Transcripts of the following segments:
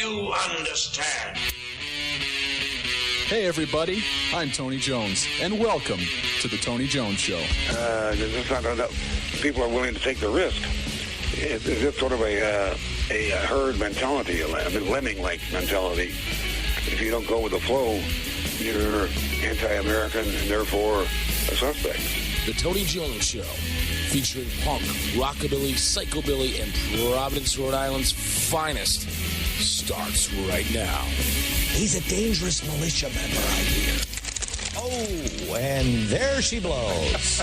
you understand? Hey everybody, I'm Tony Jones, and welcome to the Tony Jones Show. It's not enough. People are willing to take the risk. It's sort of a herd mentality, a lemming-like mentality. If you don't go with the flow, you're anti-American and therefore a suspect. The Tony Jones Show, featuring punk, rockabilly, psychobilly, and Providence, Rhode Island's finest, starts right now. He's a dangerous militia member, I hear. Oh, and there she blows.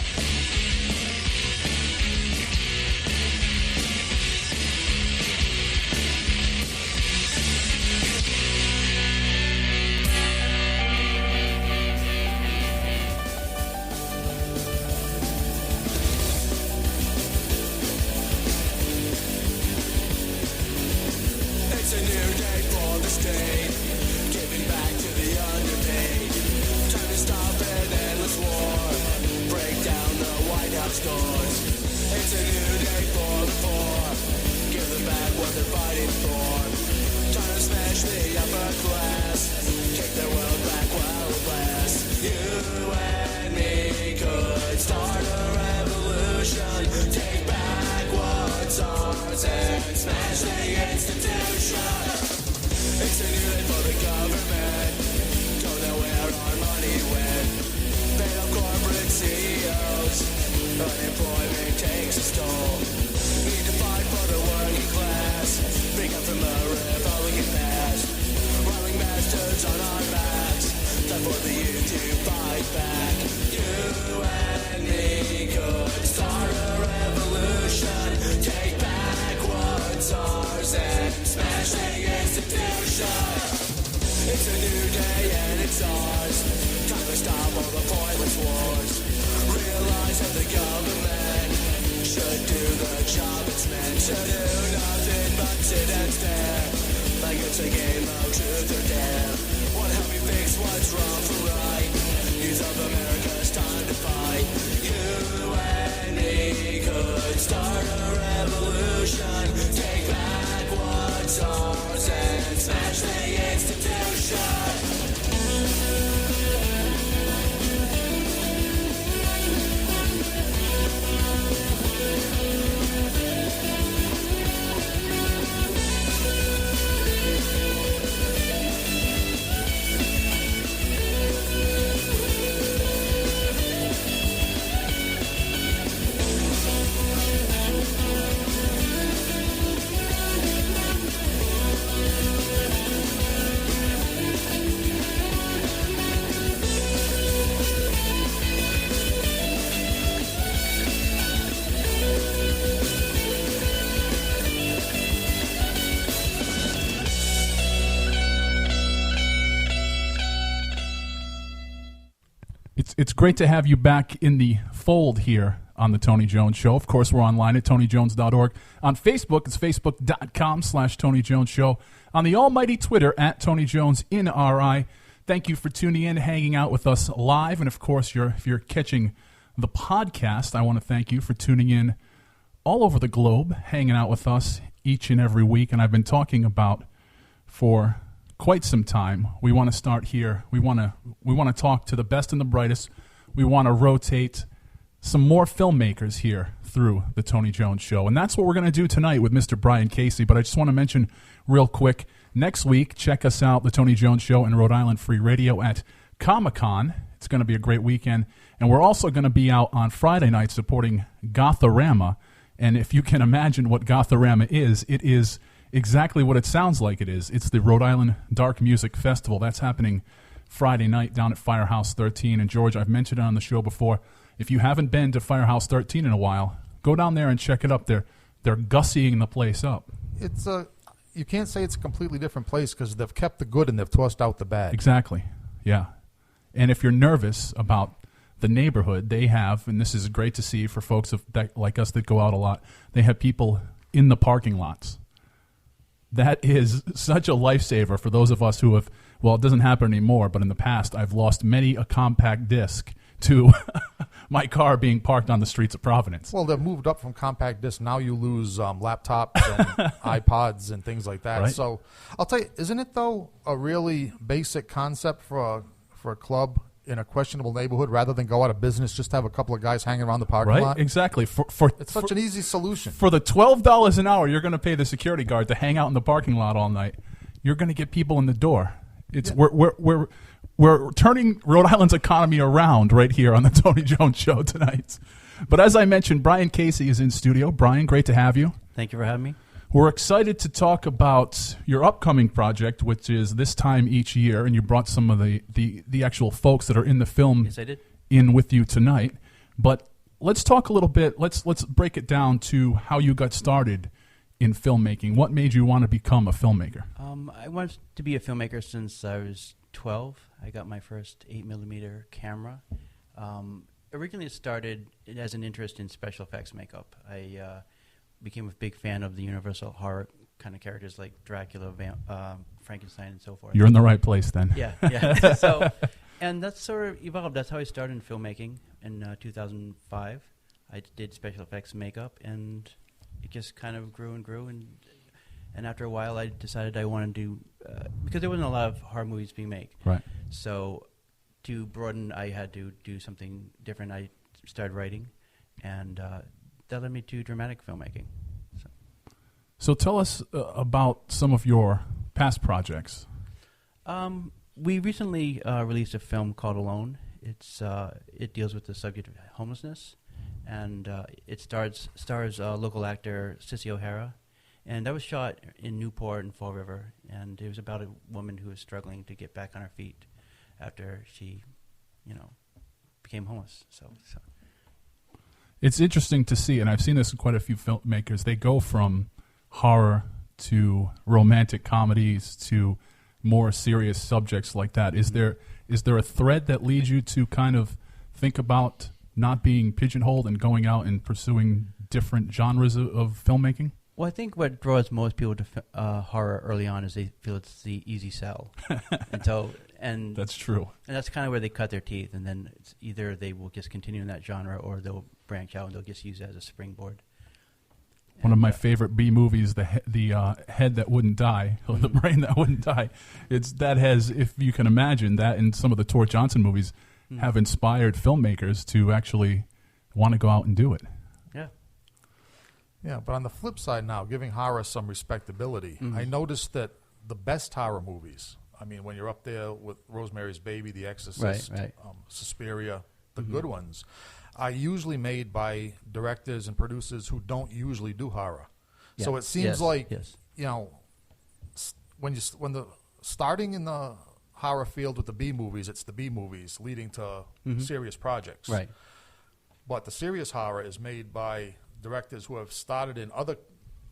It's a new day for the state, giving back to the underpaid. Time to stop an endless war, break down the White House doors. It's a new day for the poor, give them back what they're fighting for. Time to smash the upper class, take their world back while it lasts. You and me could start a revolution, take back what's ours and smash the institution. It's a new day for the government, don't know where our money went. Paid off corporate CEOs, unemployment takes its toll. Need to fight for the working class, break up from the Republican past. Rolling bastards on our backs, time for the youth to fight back. You and me could start a revolution, take back what's ours and smash the institution. It's a new day and it's ours, time to stop all the pointless wars. Realize that the government should do the job it's meant to do, nothing but sit and stare, like it's a game of truth or dare. What help me fix what's wrong for right? Youth of America's time to fight. You and me could start a revolution, take back what's ours and smash the institution. It's great to have you back in the fold here on the Tony Jones Show. Of course, we're online at TonyJones.org. On Facebook, it's Facebook.com/Tony Jones Show. On the almighty Twitter, at Tony Jones in RI. Thank you for tuning in, hanging out with us live. And, of course, if you're catching the podcast, I want to thank you for tuning in all over the globe, hanging out with us each and every week. And I've been talking about for quite some time. We want to start here. We want to talk to the best and the brightest. We want to rotate some more filmmakers here through the Tony Jones Show. And that's what we're going to do tonight with Mr. Bryan Casey. But I just want to mention real quick, next week, check us out, the Tony Jones Show and Rhode Island Free Radio at Comic-Con. It's going to be a great weekend. And we're also going to be out on Friday night supporting Gothorama. And if you can imagine what Gothorama is, it is exactly what it sounds like it is. It's the Rhode Island Dark Music Festival. That's happening Friday night down at Firehouse 13. And George, I've mentioned it on the show before. If you haven't been to Firehouse 13 in a while, go down there and check it up. They're gussying the place up. It's you can't say it's a completely different place because they've kept the good and they've tossed out the bad. Exactly. Yeah. And if you're nervous about the neighborhood, they have, and this is great to see for folks like us that go out a lot, they have people in the parking lots. That is such a lifesaver for those of us who have, well, it doesn't happen anymore, but in the past I've lost many a compact disc to my car being parked on the streets of Providence. Well, they've moved up from compact disc. Now you lose laptops and iPods and things like that. Right. So I'll tell you, isn't it, though, a really basic concept for a club in a questionable neighborhood rather than go out of business, just have a couple of guys hanging around the parking Right, lot? exactly. It's such an easy solution. For the $12 an hour you're going to pay the security guard to hang out in the parking lot all night, you're going to get people in the door. It's we're turning Rhode Island's economy around right here on the Tony Jones Show tonight. But as I mentioned, Bryan Casey is in studio. Bryan, great to have you. Thank you for having me. We're excited to talk about your upcoming project, which is This Time Each Year, and you brought some of the actual folks that are in the film Yes, I did. in with you tonight. But let's talk a little bit. Let's break it down to how you got started in filmmaking. What made you want to become a filmmaker? I wanted to be a filmmaker since I was 12. I got my first 8mm camera. Originally, it started as an interest in special effects makeup. I became a big fan of the universal horror kind of characters like Dracula, Frankenstein, and so forth. You're in the right place then. Yeah. So, and that's sort of evolved. That's how I started in filmmaking in 2005. I did special effects makeup, and it just kind of grew and grew. And after a while, I decided I wanted to do, because there wasn't a lot of horror movies being made. Right. So to broaden, I had to do something different. I started writing, and that led me to dramatic filmmaking. So tell us about some of your past projects. We recently released a film called Alone. It deals with the subject of homelessness, and it stars local actor Sissy O'Hara. And that was shot in Newport and Fall River, and it was about a woman who was struggling to get back on her feet after she, became homeless. So. It's interesting to see, and I've seen this in quite a few filmmakers. They go from horror to romantic comedies to more serious subjects like that. Is there a thread that leads you to kind of think about not being pigeonholed and going out and pursuing different genres of filmmaking? Well, I think what draws most people to horror early on is they feel it's the easy sell, and That's true. And that's kind of where they cut their teeth. And then it's either they will just continue in that genre, or they'll branch out and they'll just use it as a springboard. One of my favorite B movies, the head that wouldn't die, or the brain that wouldn't die. That has, if you can imagine, that and some of the Tor Johnson movies have inspired filmmakers to actually want to go out and do it. Yeah. Yeah, but on the flip side now, giving horror some respectability, I noticed that the best horror movies, I mean, when you're up there with Rosemary's Baby, The Exorcist, Right. Suspiria, the good ones, are usually made by directors and producers who don't usually do horror. Yeah. So it seems Yes. like, Yes. when the starting in the horror field with the B movies, it's the B movies leading to serious projects. Right. But the serious horror is made by directors who have started in other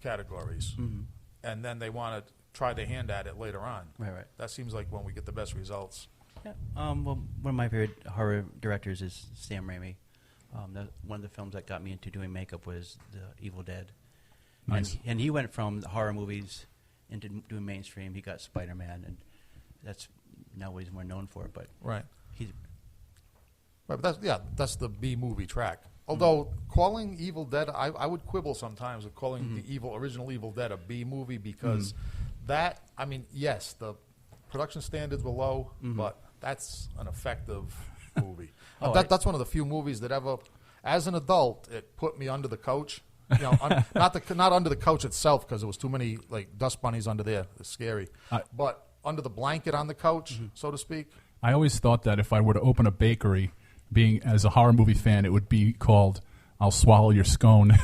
categories, and then they want to try their hand at it later on. Right. That seems like when we get the best results. Yeah. Well, one of my favorite horror directors is Sam Raimi. One of the films that got me into doing makeup was The Evil Dead. Nice. And he went from the horror movies into doing mainstream. He got Spider-Man, and that's now what he's more known for. But Right. he's Right, but that's the B movie track. Although calling Evil Dead, I would quibble sometimes with calling the original Evil Dead a B movie, because that, I mean, yes, the production standards were low, but that's an effective movie. That's one of the few movies that ever, as an adult, it put me under the couch. Not under the couch itself, because there was too many like dust bunnies under there. It's scary. But under the blanket on the couch, so to speak. I always thought that if I were to open a bakery, being as a horror movie fan, it would be called I'll Swallow Your Scone.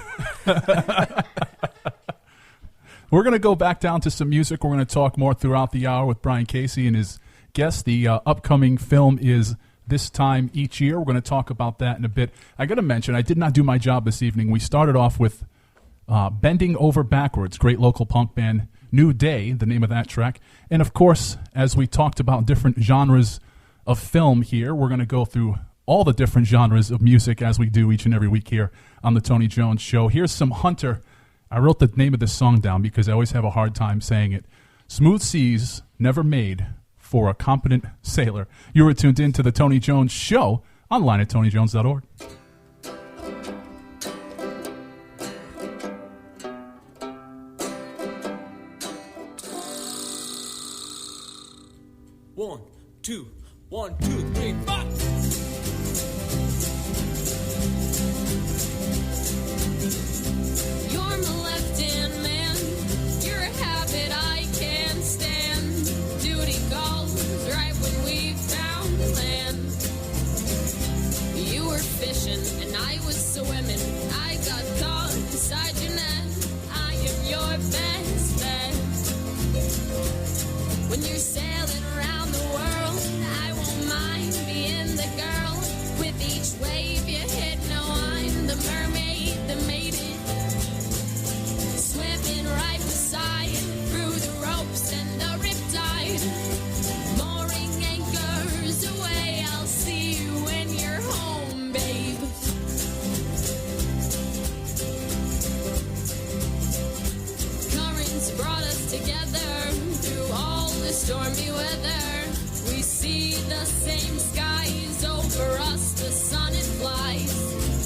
We're going to go back down to some music. We're going to talk more throughout the hour with Bryan Casey and his guest. The upcoming film is This Time Each Year. We're going to talk about that in a bit. I got to mention, I did not do my job this evening. We started off with Bending Over Backwards, great local punk band, New Day, the name of that track. And, of course, as we talked about different genres of film here, we're going to go through all the different genres of music as we do each and every week here on the Tony Jones Show. Here's some Hunter. I wrote the name of this song down because I always have a hard time saying it. Smooth Seas Never Made for a Competent Sailor. You were tuned in to the Tony Jones Show online at TonyJones.org. One, two, 1, 2, 3, 4. You're my left-hand man. You're a habit I can't stand. Duty calls right when we found land. You were fishing and I was swimming. I got caught inside your net. I am your best bet. When you're sailing around the world, I won't mind being the girl. With each wave you hit, no, I'm the mermaid that made it. Swimming right beside, through the ropes and the riptide. Mooring anchors away, I'll see you when you're home, babe. Currents brought us together through all the stormy weather. We see the same skies over us, the sun it flies.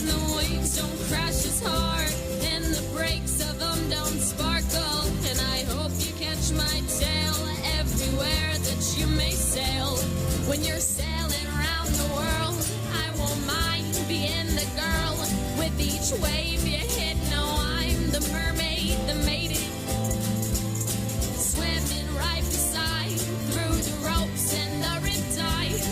The waves don't crash as hard, and the breaks of them don't sparkle. And I hope you catch my tail everywhere that you may sail. When you're sailing around the world, I won't mind being the girl. With each wave you hit, no, I'm the mermaid that made it. Swimming right beside, through the ropes and the riptide.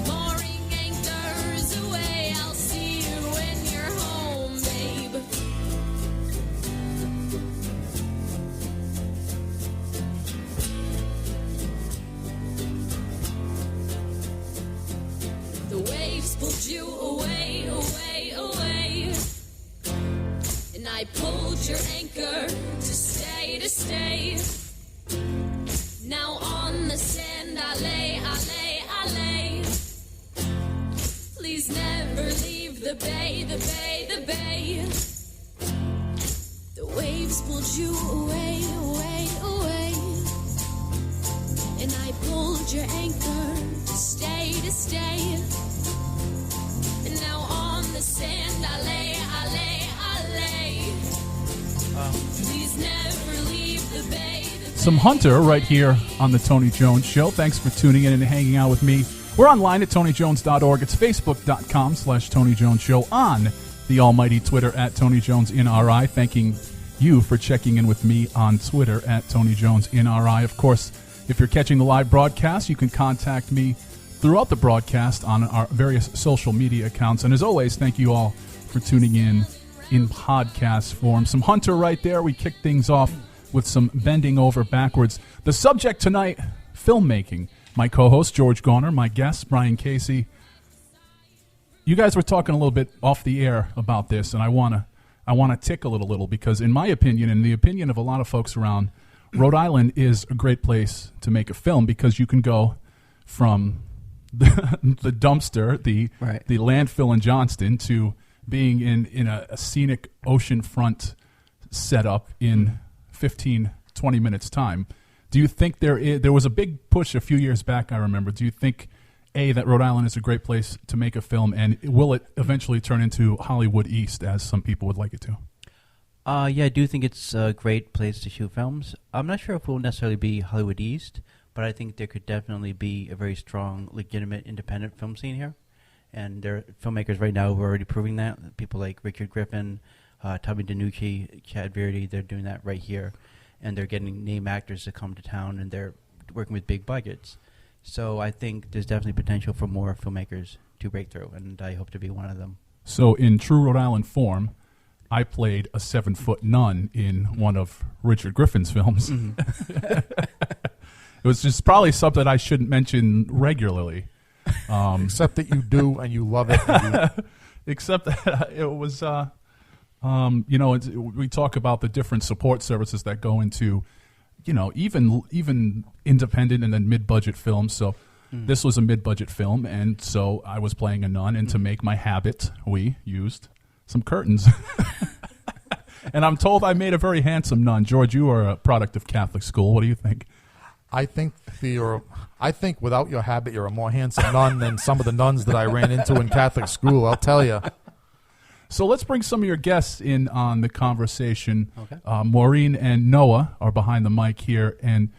Mooring anchors away, I'll see you when you're home, babe. The waves pulled you away, away, away. And I pulled your anchor to stay, to stay. Now on the sand I lay, I lay, I lay. Please never leave the bay, the bay, the bay. The waves pulled you away, away, away. And I pulled your anchor to stay, to stay. And now on the sand I lay, I lay, I lay. Please never leave the bay, the bay. Some Hunter right here on the Tony Jones Show. Thanks for tuning in and hanging out with me. We're online at TonyJones.org. It's Facebook.com/Tony Jones Show, on the almighty Twitter at TonyJonesNRI. Thanking you for checking in with me on Twitter at TonyJonesNRI. Of course, if you're catching the live broadcast, you can contact me throughout the broadcast on our various social media accounts. And as always, thank you all for tuning in podcast form. Some Hunter right there. We kick things off with some bending over backwards. The subject tonight, filmmaking. My co-host, George Garner, my guest, Bryan Casey. You guys were talking a little bit off the air about this, and I want to tickle it a little because, in my opinion, and the opinion of a lot of folks around, Rhode Island is a great place to make a film because you can go from the dumpster, the landfill in Johnston, to being in a scenic oceanfront setup in 15, 20 minutes time. Do you think there was a big push a few years back, I remember. Do you think, A, that Rhode Island is a great place to make a film, and will it eventually turn into Hollywood East, as some people would like it to? Yeah, I do think it's a great place to shoot films. I'm not sure if it will necessarily be Hollywood East, but I think there could definitely be a very strong, legitimate, independent film scene here. And there are filmmakers right now who are already proving that. People like Richard Griffin, Tommy DeNucci, Chad Verdi, they're doing that right here. And they're getting name actors to come to town, and they're working with big budgets. So I think there's definitely potential for more filmmakers to break through, and I hope to be one of them. So in true Rhode Island form, I played a 7-foot nun in one of Richard Griffin's films. Mm-hmm. It was just probably something I shouldn't mention regularly. Except that you do, and you love it. Except that it was... we talk about the different support services that go into, even independent and then mid-budget films. So this was a mid-budget film, and so I was playing a nun, and to make my habit, we used some curtains. And I'm told I made a very handsome nun. George, you are a product of Catholic school. What do you think? I think without your habit, you're a more handsome nun than some of the nuns that I ran into in Catholic school. I'll tell you. So let's bring some of your guests in on the conversation. Okay. Maureen and Noah are behind the mic here, and